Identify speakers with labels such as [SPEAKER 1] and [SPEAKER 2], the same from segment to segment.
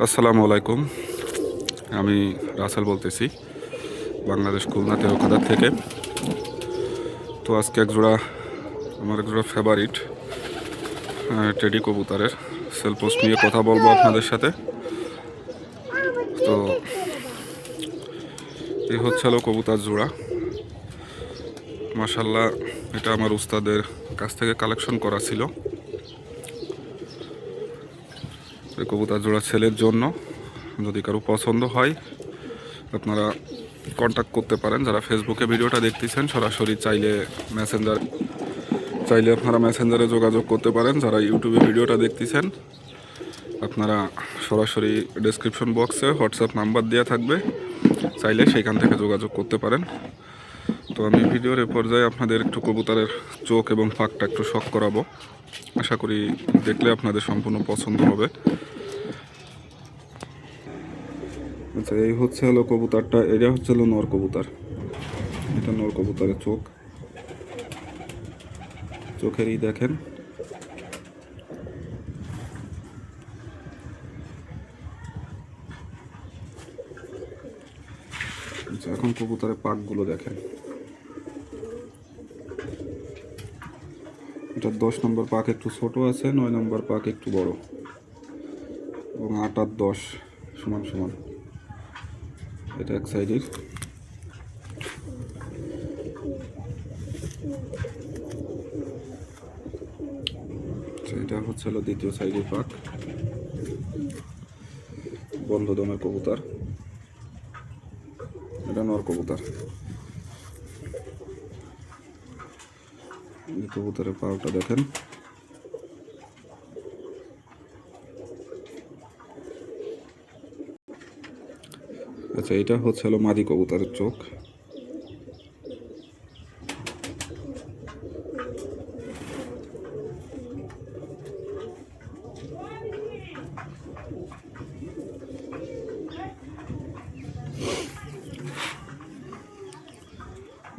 [SPEAKER 1] আসসালামু আলাইকুম। আমি রাসেল বলতেছি, বাংলাদেশ খুলনা তেরোখাদার থেকে। তো আজকে আমার এক জোড়া ফেভারিট টেডি কবুতরের সেল পোস্ট নিয়ে কথা বলবো আপনাদের সাথে। তো এই হলো কবুতর জোড়া। মাশাল্লাহ, এটা আমার উস্তাদের কাছ থেকে কালেকশন করা ছিল। এই কবুতর জোড়া ছেলের জন্য, যদি কারো পছন্দ হয় আপনারা কন্ট্যাক্ট করতে পারেন। যারা ফেসবুকে ভিডিওটা দেখতেছেন সরাসরি চাইলে আপনারা মেসেঞ্জারে যোগাযোগ করতে পারেন। যারা ইউটিউবে ভিডিওটা দেখতেছেন আপনারা সরাসরি ডেসক্রিপশন বক্সে হোয়াটসঅ্যাপ নাম্বার দেওয়া থাকবে, চাইলে সেখান থেকে যোগাযোগ করতে পারেন। তো আমি ভিডিওর এ পর্যায়ে আপনাদের একটু কবুতরের চোখ এবং পাকটা একটু শখ করাবো। আশা করি দেখলে আপনাদের সম্পূর্ণ পছন্দ হবে। আচ্ছা, এই হলো কবুতরটা। এটা হলো নর কবুতর। এটা নর কবুতরের চোখেরই দেখেন। আচ্ছা, এখন কবুতরের পাকগুলো দেখেন। এটা 10 নম্বর পাক একটু ছোট আছে, 9 নম্বর পাক একটু বড়, এবং 8 আর 10 সমান সমান। এটা এক সাইডের। এটা হলো দ্বিতীয় সাইডের পাক, বন্ধ দমের কবুতর। এটা নর কবুতর। এই কবুতরের পাওটা দেখেন। আচ্ছা, এটা হলো মাদি কবুতরের চোখ।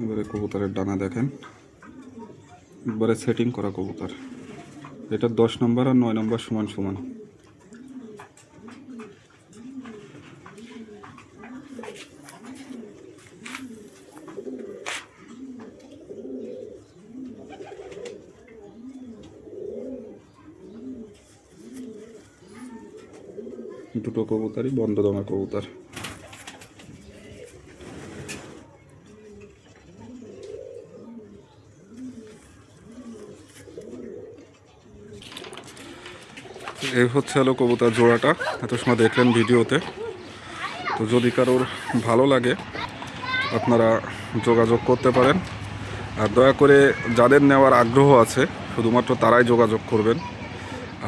[SPEAKER 1] এবারে কবুতরের ডানা দেখেন, একবারে সেটিং করা কবুতর। এটা 10 নম্বর আর 9 নম্বর সমান সমান। দুটো কবুতরই বন্ধ দমের কবুতর। এই হলো কবুতর জোড়াটা। এত সময় দেখলেন ভিডিওতে। তো যদি কারোর ভালো লাগে আপনারা যোগাযোগ করতে পারেন। আর দয়া করে যাদের নেওয়ার আগ্রহ আছে শুধুমাত্র তারাই যোগাযোগ করবেন।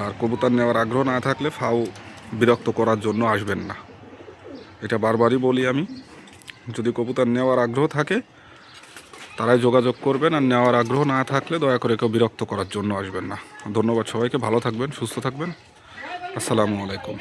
[SPEAKER 1] আর কবুতর নেওয়ার আগ্রহ না থাকলে বিরক্ত করার জন্য আসবেন না। এটা বারবারই বলি আমি। যদি কবুতর নেওয়ার আগ্রহ থাকে তারাই যোগাযোগ করবেন, আর নেওয়ার আগ্রহ না থাকলে দয়া করে কেউ বিরক্ত করার জন্য আসবেন না। ধন্যবাদ সবাইকে। ভালো থাকবেন, সুস্থ থাকবেন। আসসালামু আলাইকুম।